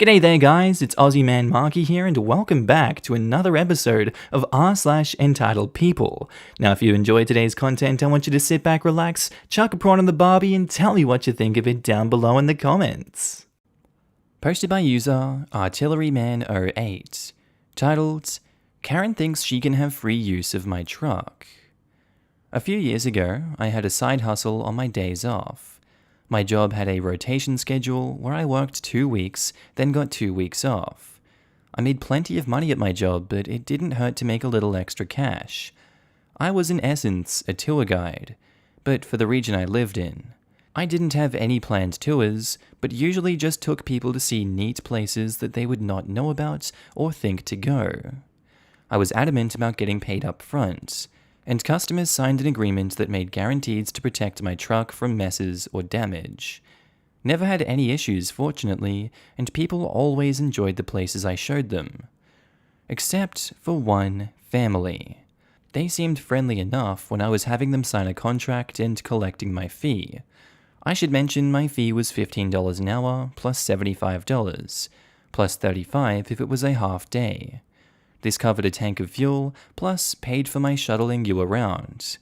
G'day there guys, it's Aussie Man Markee here and welcome back to another episode of r/EntitledPeople. Now if you enjoyed today's content, I want you to sit back, relax, chuck a prawn on the barbie and tell me what you think of it down below in the comments. Posted by user Artilleryman08, titled, Karen thinks she can have free use of my truck. A few years ago, I had a side hustle on my days off. My job had a rotation schedule where I worked 2 weeks, then got 2 weeks off. I made plenty of money at my job, but it didn't hurt to make a little extra cash. I was in essence a tour guide, but for the region I lived in. I didn't have any planned tours, but usually just took people to see neat places that they would not know about or think to go. I was adamant about getting paid up front, and customers signed an agreement that made guarantees to protect my truck from messes or damage. Never had any issues, fortunately, and people always enjoyed the places I showed them. Except for one family. They seemed friendly enough when I was having them sign a contract and collecting my fee. I should mention my fee was $15 an hour plus $75, plus $35 if it was a half day. This covered a tank of fuel, plus paid for my shuttling you around.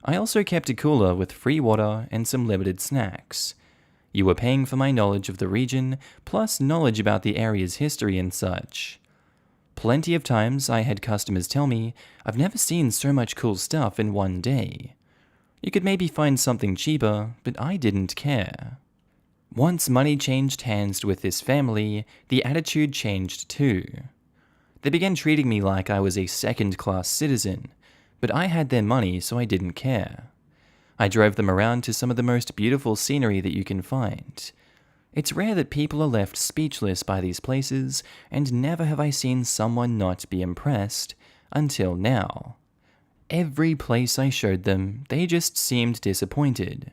I also kept a cooler with free water and some limited snacks. You were paying for my knowledge of the region, plus knowledge about the area's history and such. Plenty of times I had customers tell me, I've never seen so much cool stuff in one day. You could maybe find something cheaper, but I didn't care. Once money changed hands with this family, the attitude changed too. They began treating me like I was a second-class citizen, but I had their money so I didn't care. I drove them around to some of the most beautiful scenery that you can find. It's rare that people are left speechless by these places, and never have I seen someone not be impressed, until now. Every place I showed them, they just seemed disappointed.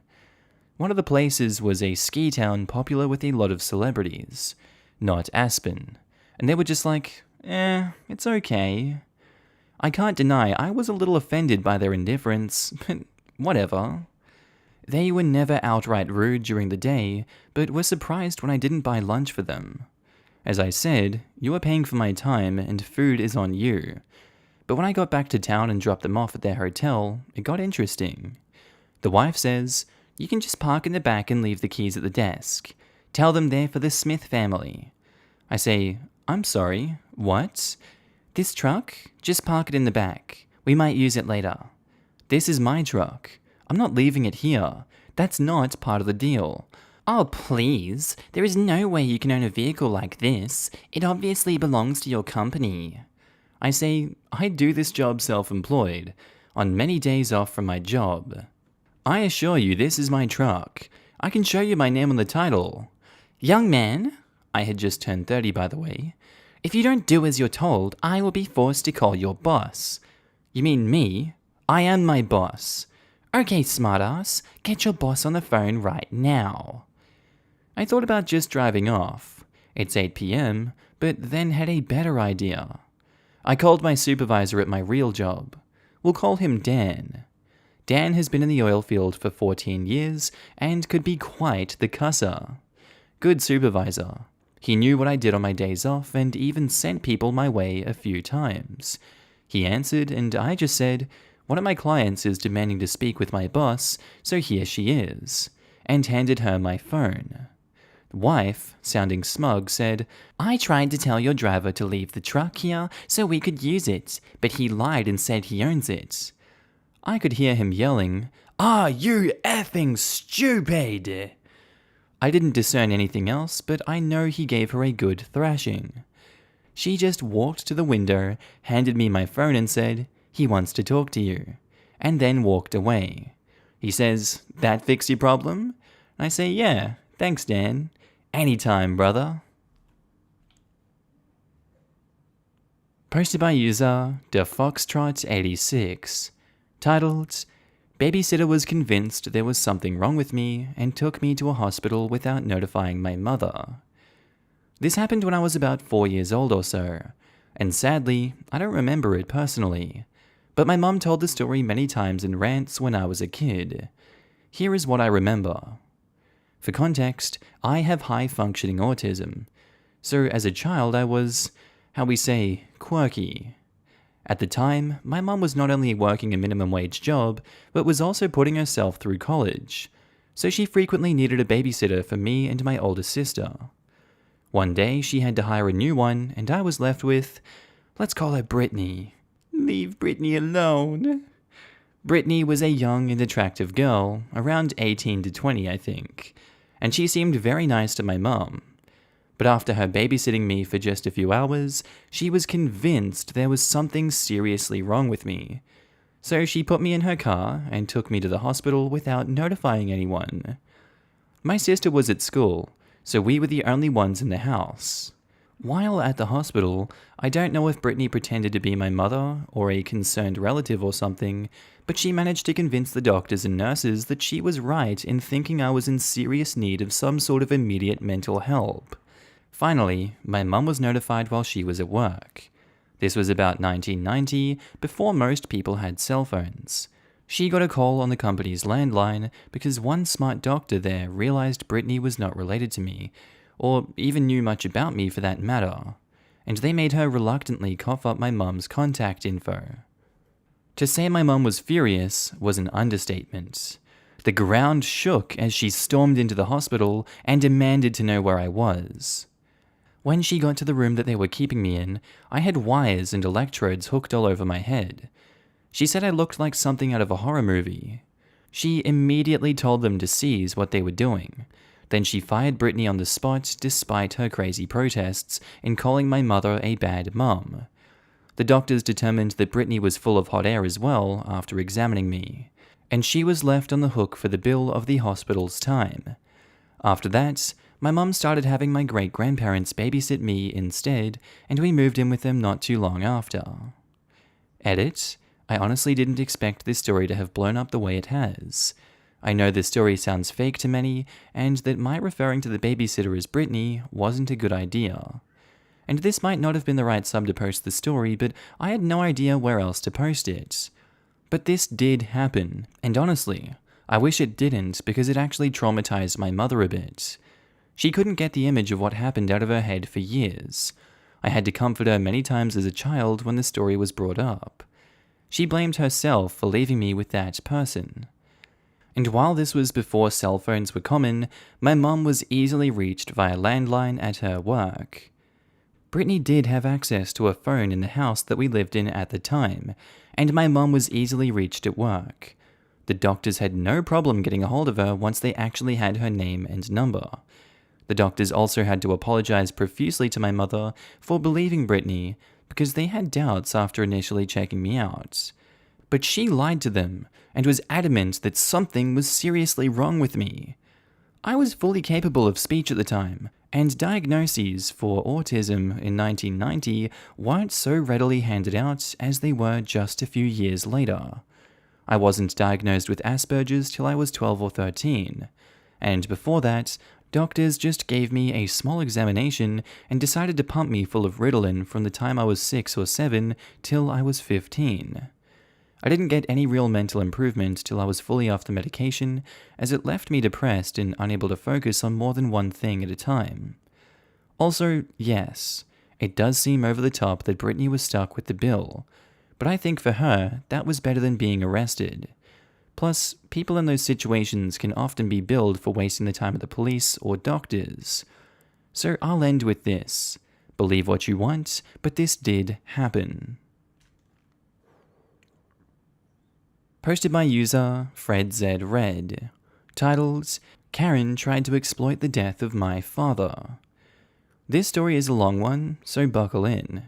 One of the places was a ski town popular with a lot of celebrities, not Aspen, and they were just like, it's okay. I can't deny I was a little offended by their indifference, but whatever. They were never outright rude during the day, but were surprised when I didn't buy lunch for them. As I said, you are paying for my time and food is on you. But when I got back to town and dropped them off at their hotel, it got interesting. The wife says, you can just park in the back and leave the keys at the desk. Tell them they're for the Smith family. I say, I'm sorry, what? This truck? Just park it in the back. We might use it later. This is my truck. I'm not leaving it here. That's not part of the deal. Oh, please. There is no way you can own a vehicle like this. It obviously belongs to your company. I say, I do this job self-employed, on many days off from my job. I assure you this is my truck. I can show you my name on the title. Young man, I had just turned 30 by the way, if you don't do as you're told, I will be forced to call your boss. You mean me? I am my boss. Okay, smartass, get your boss on the phone right now. I thought about just driving off. It's 8 p.m., but then had a better idea. I called my supervisor at my real job. We'll call him Dan. Dan has been in the oil field for 14 years and could be quite the cusser. Good supervisor. He knew what I did on my days off and even sent people my way a few times. He answered and I just said, one of my clients is demanding to speak with my boss, so here she is, and handed her my phone. The wife, sounding smug, said, I tried to tell your driver to leave the truck here so we could use it, but he lied and said he owns it. I could hear him yelling, Are you effing stupid? I didn't discern anything else, but I know he gave her a good thrashing. She just walked to the window, handed me my phone and said, he wants to talk to you, and then walked away. He says, that fix your problem? I say, yeah, thanks Dan. Anytime, brother. Posted by user DeFoxtrot86, titled, Babysitter was convinced there was something wrong with me and took me to a hospital without notifying my mother. This happened when I was about 4 years old or so, and sadly, I don't remember it personally, but my mum told the story many times in rants when I was a kid. Here is what I remember. For context, I have high-functioning autism, So as a child, I was, how we say, quirky. At the time, my mum was not only working a minimum wage job, but was also putting herself through college, so she frequently needed a babysitter for me and my older sister. One day, she had to hire a new one, and I was left with, let's call her Brittany. Leave Brittany alone. Brittany was a young and attractive girl, around 18 to 20, I think, and she seemed very nice to my mum. But after her babysitting me for just a few hours, she was convinced there was something seriously wrong with me. So she put me in her car and took me to the hospital without notifying anyone. My sister was at school, so we were the only ones in the house. While at the hospital, I don't know if Brittany pretended to be my mother or a concerned relative or something, but she managed to convince the doctors and nurses that she was right in thinking I was in serious need of some sort of immediate mental help. Finally, my mum was notified while she was at work. This was about 1990, before most people had cell phones. She got a call on the company's landline because one smart doctor there realized Brittany was not related to me, or even knew much about me for that matter, and they made her reluctantly cough up my mum's contact info. To say my mum was furious was an understatement. The ground shook as she stormed into the hospital and demanded to know where I was. When she got to the room that they were keeping me in, I had wires and electrodes hooked all over my head. She said I looked like something out of a horror movie. She immediately told them to cease what they were doing. Then she fired Brittany on the spot despite her crazy protests in calling my mother a bad mum. The doctors determined that Brittany was full of hot air as well after examining me, and she was left on the hook for the bill of the hospital's time. After that, my mum started having my great-grandparents babysit me instead, and we moved in with them not too long after. Edit: I honestly didn't expect this story to have blown up the way it has. I know this story sounds fake to many, and that my referring to the babysitter as Brittany wasn't a good idea. And this might not have been the right sub to post the story, but I had no idea where else to post it. But this did happen, and honestly, I wish it didn't because it actually traumatized my mother a bit. She couldn't get the image of what happened out of her head for years. I had to comfort her many times as a child when the story was brought up. She blamed herself for leaving me with that person. And while this was before cell phones were common, my mum was easily reached via landline at her work. Brittany did have access to a phone in the house that we lived in at the time, and my mum was easily reached at work. The doctors had no problem getting a hold of her once they actually had her name and number. The doctors also had to apologize profusely to my mother for believing Brittany because they had doubts after initially checking me out. But she lied to them and was adamant that something was seriously wrong with me. I was fully capable of speech at the time, and diagnoses for autism in 1990 weren't so readily handed out as they were just a few years later. I wasn't diagnosed with Asperger's till I was 12 or 13, and before that, doctors just gave me a small examination and decided to pump me full of Ritalin from the time I was 6 or 7 till I was 15. I didn't get any real mental improvement till I was fully off the medication, as it left me depressed and unable to focus on more than one thing at a time. Also, yes, it does seem over the top that Brittany was stuck with the bill, but I think for her, that was better than being arrested. Plus, people in those situations can often be billed for wasting the time of the police or doctors. So I'll end with this. Believe what you want, but this did happen. Posted by user FredZRed. Titled, Karen Tried to Exploit the Death of My Father. This story is a long one, so buckle in.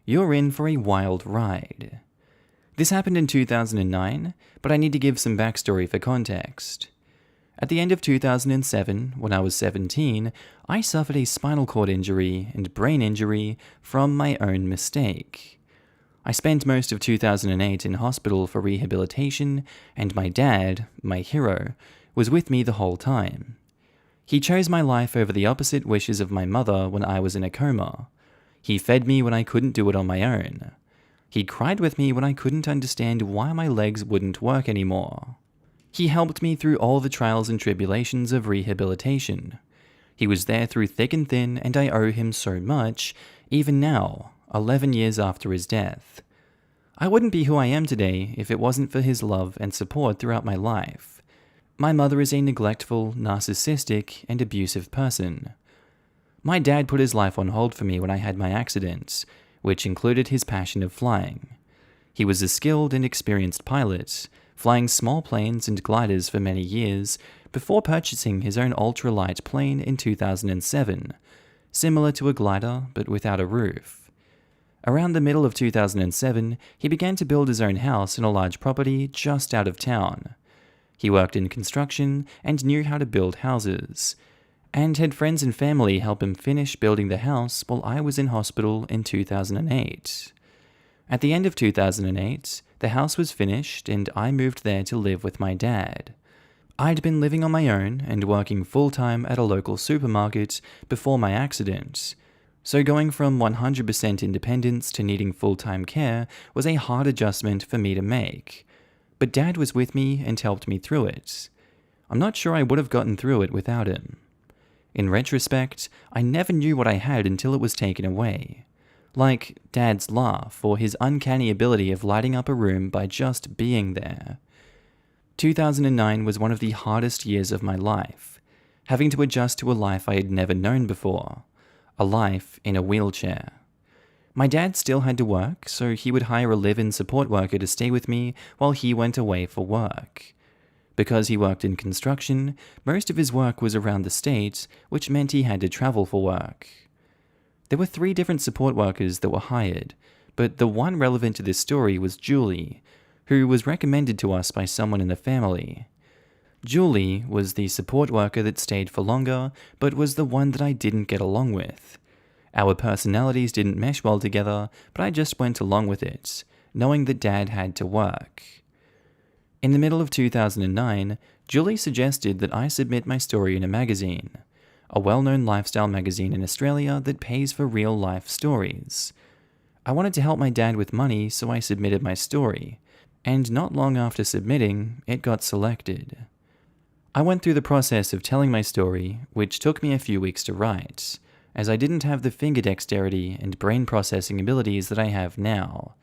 You're in for a wild ride. This happened in 2009, but I need to give some backstory for context. At the end of 2007, when I was 17, I suffered a spinal cord injury and brain injury from my own mistake. I spent most of 2008 in hospital for rehabilitation, and my dad, my hero, was with me the whole time. He chose my life over the opposite wishes of my mother when I was in a coma. He fed me when I couldn't do it on my own. He cried with me when I couldn't understand why my legs wouldn't work anymore. He helped me through all the trials and tribulations of rehabilitation. He was there through thick and thin, and I owe him so much, even now, 11 years after his death. I wouldn't be who I am today if it wasn't for his love and support throughout my life. My mother is a neglectful, narcissistic, and abusive person. My dad put his life on hold for me when I had my accident, which included his passion of flying. He was a skilled and experienced pilot, flying small planes and gliders for many years before purchasing his own ultralight plane in 2007, similar to a glider but without a roof. Around the middle of 2007, he began to build his own house in a large property just out of town. He worked in construction and knew how to build houses, and had friends and family help him finish building the house while I was in hospital in 2008. At the end of 2008, the house was finished and I moved there to live with my dad. I'd been living on my own and working full-time at a local supermarket before my accident, so going from 100% independence to needing full-time care was a hard adjustment for me to make. But Dad was with me and helped me through it. I'm not sure I would have gotten through it without him. In retrospect, I never knew what I had until it was taken away. Like Dad's laugh or his uncanny ability of lighting up a room by just being there. 2009 was one of the hardest years of my life, having to adjust to a life I had never known before, a life in a wheelchair. My dad still had to work, so he would hire a live-in support worker to stay with me while he went away for work. Because he worked in construction, most of his work was around the state, which meant he had to travel for work. There were 3 different support workers that were hired, but the one relevant to this story was Julie, who was recommended to us by someone in the family. Julie was the support worker that stayed for longer, but was the one that I didn't get along with. Our personalities didn't mesh well together, but I just went along with it, knowing that Dad had to work. In the middle of 2009, Julie suggested that I submit my story in a magazine, a well-known lifestyle magazine in Australia that pays for real-life stories. I wanted to help my dad with money, so I submitted my story, and not long after submitting, it got selected. I went through the process of telling my story, which took me a few weeks to write, as I didn't have the finger dexterity and brain processing abilities that I have now.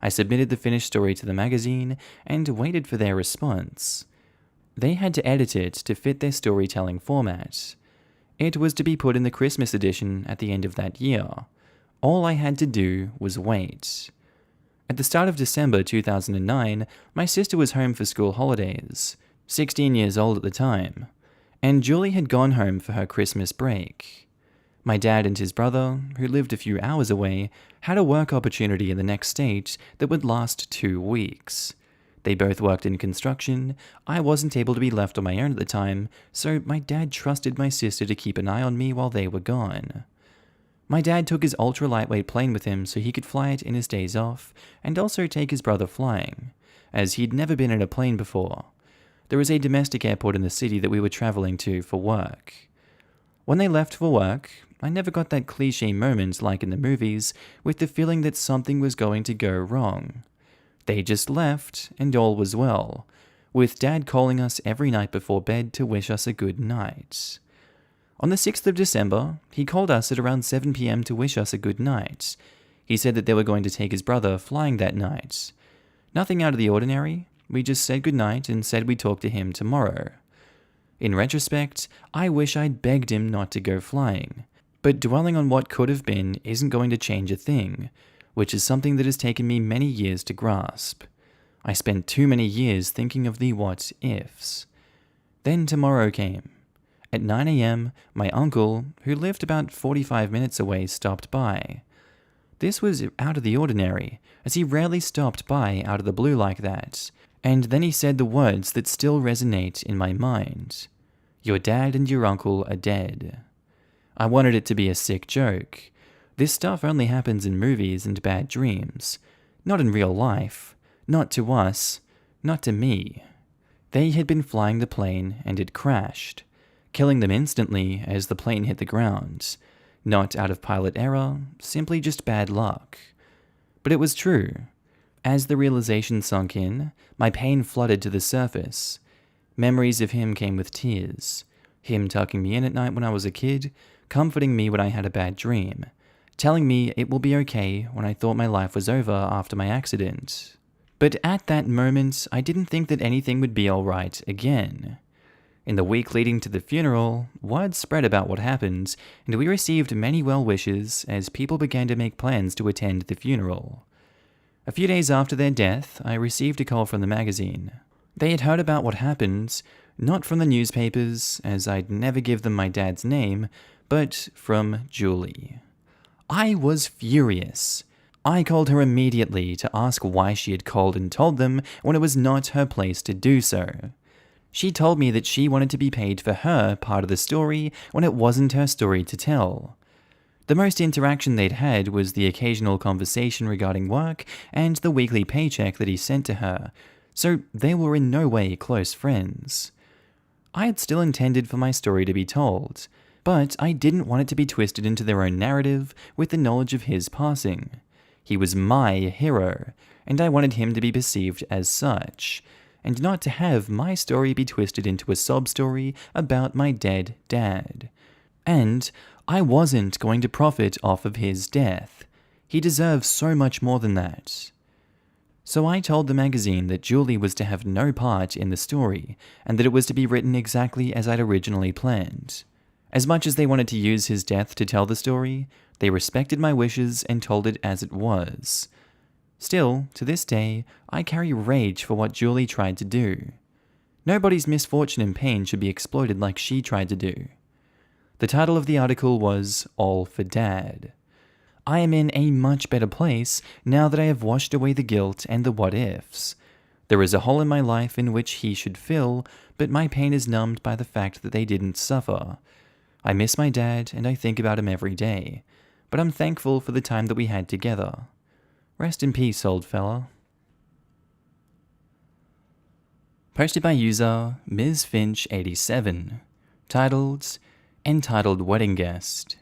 I submitted the finished story to the magazine and waited for their response. They had to edit it to fit their storytelling format. It was to be put in the Christmas edition at the end of that year. All I had to do was wait. At the start of December 2009, my sister was home for school holidays, 16 years old at the time, and Julie had gone home for her Christmas break. My dad and his brother, who lived a few hours away, had a work opportunity in the next state that would last 2 weeks. They both worked in construction. I wasn't able to be left on my own at the time, so my dad trusted my sister to keep an eye on me while they were gone. My dad took his ultra-lightweight plane with him so he could fly it in his days off, and also take his brother flying, as he'd never been in a plane before. There was a domestic airport in the city that we were traveling to for work. When they left for work, I never got that cliche moment like in the movies, with the feeling that something was going to go wrong. They just left, and all was well, with Dad calling us every night before bed to wish us a good night. On the 6th of December, he called us at around 7 p.m. to wish us a good night. He said that they were going to take his brother flying that night. Nothing out of the ordinary, we just said goodnight and said we'd talk to him tomorrow. In retrospect, I wish I'd begged him not to go flying. But dwelling on what could have been isn't going to change a thing, which is something that has taken me many years to grasp. I spent too many years thinking of the what-ifs. Then tomorrow came. At 9 a.m., my uncle, who lived about 45 minutes away, stopped by. This was out of the ordinary, as he rarely stopped by out of the blue like that, and then he said the words that still resonate in my mind. "Your dad and your uncle are dead." I wanted it to be a sick joke. This stuff only happens in movies and bad dreams. Not in real life. Not to us. Not to me. They had been flying the plane and it crashed, killing them instantly as the plane hit the ground. Not out of pilot error, simply just bad luck. But it was true. As the realization sunk in, my pain flooded to the surface. Memories of him came with tears. Him tucking me in at night when I was a kid, comforting me when I had a bad dream, telling me it will be okay when I thought my life was over after my accident. But at that moment, I didn't think that anything would be alright again. In the week leading to the funeral, word spread about what happened, and we received many well wishes as people began to make plans to attend the funeral. A few days after their death, I received a call from the magazine. They had heard about what happened, not from the newspapers, as I'd never give them my dad's name, but from Julie. I was furious. I called her immediately to ask why she had called and told them when it was not her place to do so. She told me that she wanted to be paid for her part of the story when it wasn't her story to tell. The most interaction they'd had was the occasional conversation regarding work and the weekly paycheck that he sent to her, so they were in no way close friends. I had still intended for my story to be told, but I didn't want it to be twisted into their own narrative with the knowledge of his passing. He was my hero, and I wanted him to be perceived as such, and not to have my story be twisted into a sob story about my dead dad. And I wasn't going to profit off of his death. He deserves so much more than that. So I told the magazine that Julie was to have no part in the story, and that it was to be written exactly as I'd originally planned. As much as they wanted to use his death to tell the story, they respected my wishes and told it as it was. Still, to this day, I carry rage for what Julie tried to do. Nobody's misfortune and pain should be exploited like she tried to do. The title of the article was All for Dad. I am in a much better place now that I have washed away the guilt and the what-ifs. There is a hole in my life in which he should fill, but my pain is numbed by the fact that they didn't suffer. I miss my dad and I think about him every day, but I'm thankful for the time that we had together. Rest in peace, old fella. Posted by user Ms. Finch87. Titled, Entitled Wedding Guest.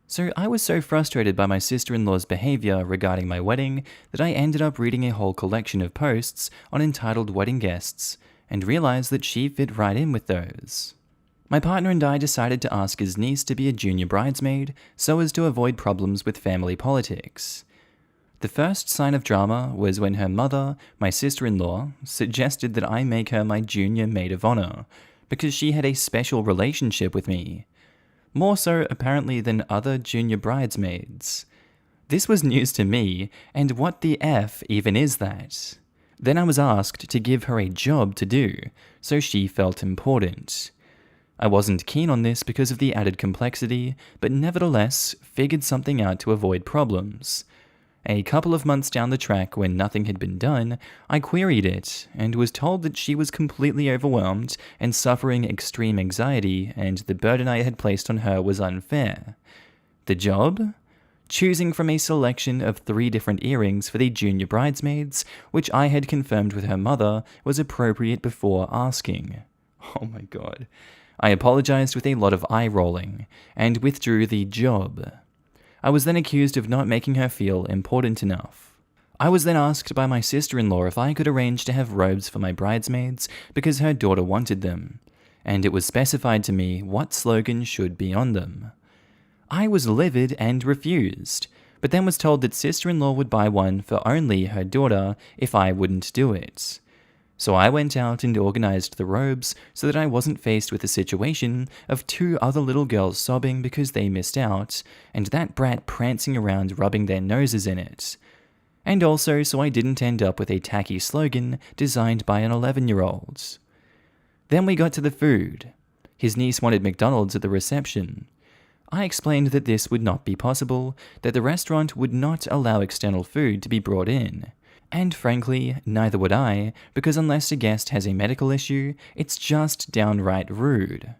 So I was so frustrated by my sister-in-law's behavior regarding my wedding that I ended up reading a whole collection of posts on entitled wedding guests and realized that she fit right in with those. My partner and I decided to ask his niece to be a junior bridesmaid so as to avoid problems with family politics. The first sign of drama was when her mother, my sister-in-law, suggested that I make her my junior maid of honor, because she had a special relationship with me. More so, apparently, than other junior bridesmaids. This was news to me, and what the F even is that? Then I was asked to give her a job to do, so she felt important. I wasn't keen on this because of the added complexity, but nevertheless figured something out to avoid problems. A couple of months down the track, when nothing had been done, I queried it, and was told that she was completely overwhelmed and suffering extreme anxiety, and the burden I had placed on her was unfair. The job? Choosing from a selection of 3 different earrings for the junior bridesmaids, which I had confirmed with her mother was appropriate before asking. Oh my god. I apologized with a lot of eye-rolling, and withdrew the job. I was then accused of not making her feel important enough. I was then asked by my sister-in-law if I could arrange to have robes for my bridesmaids because her daughter wanted them, and it was specified to me what slogan should be on them. I was livid and refused, but then was told that sister-in-law would buy one for only her daughter if I wouldn't do it. So I went out and organized the robes so that I wasn't faced with a situation of 2 other little girls sobbing because they missed out, and that brat prancing around rubbing their noses in it. And also so I didn't end up with a tacky slogan designed by an 11-year-old. Then we got to the food. His niece wanted McDonald's at the reception. I explained that this would not be possible, that the restaurant would not allow external food to be brought in. And frankly, neither would I, because unless a guest has a medical issue, it's just downright rude.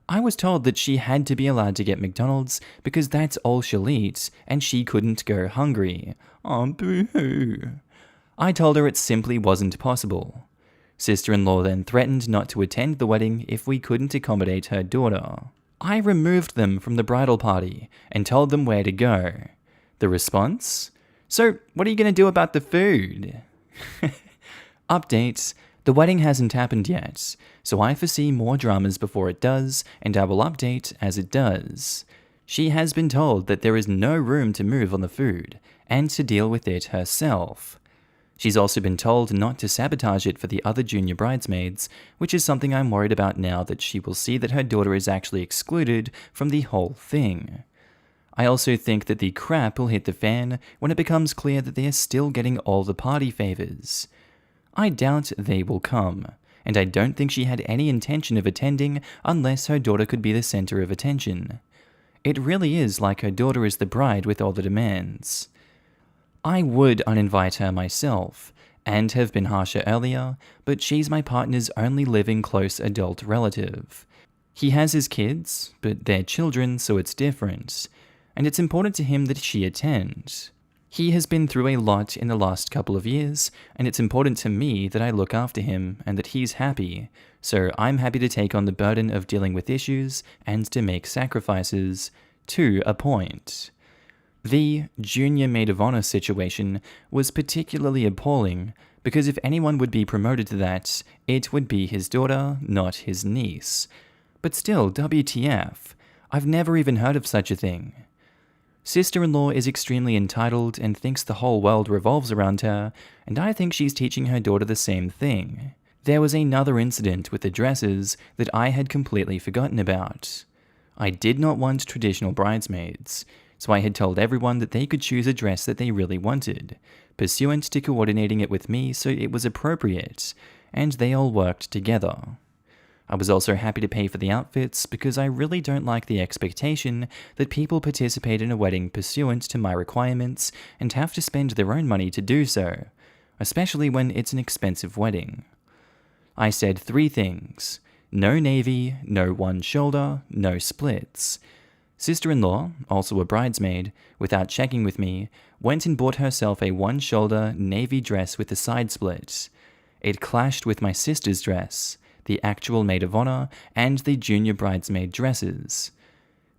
I was told that she had to be allowed to get McDonald's because that's all she'll eat, and she couldn't go hungry. Oh, boo-hoo. I told her it simply wasn't possible. Sister-in-law then threatened not to attend the wedding if we couldn't accommodate her daughter. I removed them from the bridal party and told them where to go. The response? So, what are you going to do about the food? Updates. The The wedding hasn't happened yet, so I foresee more dramas before it does, and I will update as it does. She has been told that there is no room to move on the food, and to deal with it herself. She's also been told not to sabotage it for the other junior bridesmaids, which is something I'm worried about now that she will see that her daughter is actually excluded from the whole thing. I also think that the crap will hit the fan when it becomes clear that they are still getting all the party favors. I doubt they will come, and I don't think she had any intention of attending unless her daughter could be the center of attention. It really is like her daughter is the bride with all the demands. I would uninvite her myself, and have been harsher earlier, but she's my partner's only living close adult relative. He has his kids, but they're children, so it's different, and it's important to him that she attend. He has been through a lot in the last couple of years, and it's important to me that I look after him and that he's happy, so I'm happy to take on the burden of dealing with issues and to make sacrifices, to a point. The junior maid of honor situation was particularly appalling because if anyone would be promoted to that, it would be his daughter, not his niece. But still, WTF, I've never even heard of such a thing. Sister-in-law is extremely entitled and thinks the whole world revolves around her, and I think she's teaching her daughter the same thing. There was another incident with the dresses that I had completely forgotten about. I did not want traditional bridesmaids, so I had told everyone that they could choose a dress that they really wanted, pursuant to coordinating it with me so it was appropriate, and they all worked together. I was also happy to pay for the outfits because I really don't like the expectation that people participate in a wedding pursuant to my requirements and have to spend their own money to do so, especially when it's an expensive wedding. I said 3 things: no navy, no one shoulder, no splits. Sister-in-law, also a bridesmaid, without checking with me, went and bought herself a one-shoulder navy dress with a side split. It clashed with my sister's dress, the actual maid of honor, and the junior bridesmaid dresses.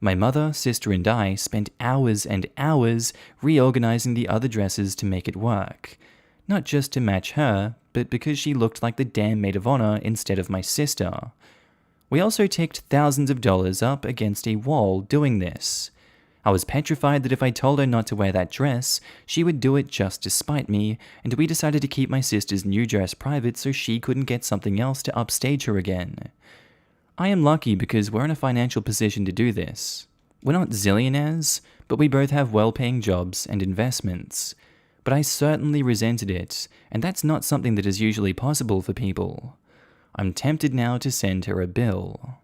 My mother, sister, and I spent hours and hours reorganizing the other dresses to make it work. Not just to match her, but because she looked like the damn maid of honor instead of my sister. We also ticked thousands of dollars up against a wall doing this. I was petrified that if I told her not to wear that dress, she would do it just to spite me, and we decided to keep my sister's new dress private so she couldn't get something else to upstage her again. I am lucky because we're in a financial position to do this. We're not zillionaires, but we both have well-paying jobs and investments. But I certainly resented it, and that's not something that is usually possible for people. I'm tempted now to send her a bill.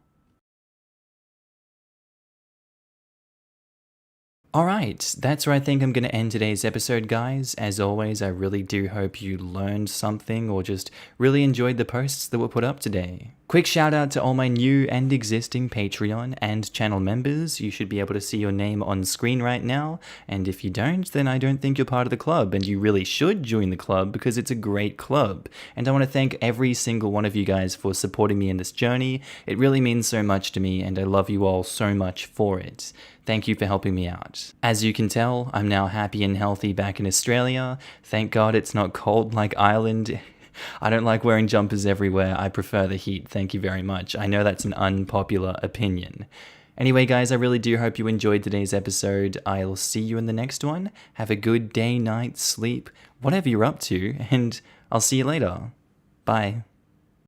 Alright, that's where I think I'm going to end today's episode, guys. As always, I really do hope you learned something or just really enjoyed the posts that were put up today. Quick shout out to all my new and existing Patreon and channel members. You should be able to see your name on screen right now, and if you don't, then I don't think you're part of the club, and you really should join the club because it's a great club. And I want to thank every single one of you guys for supporting me in this journey. It really means so much to me, and I love you all so much for it. Thank you for helping me out. As you can tell, I'm now happy and healthy back in Australia. Thank God it's not cold like Ireland. I don't like wearing jumpers everywhere. I prefer the heat. Thank you very much. I know that's an unpopular opinion. Anyway, guys, I really do hope you enjoyed today's episode. I'll see you in the next one. Have a good day, night, sleep, whatever you're up to, and I'll see you later. Bye.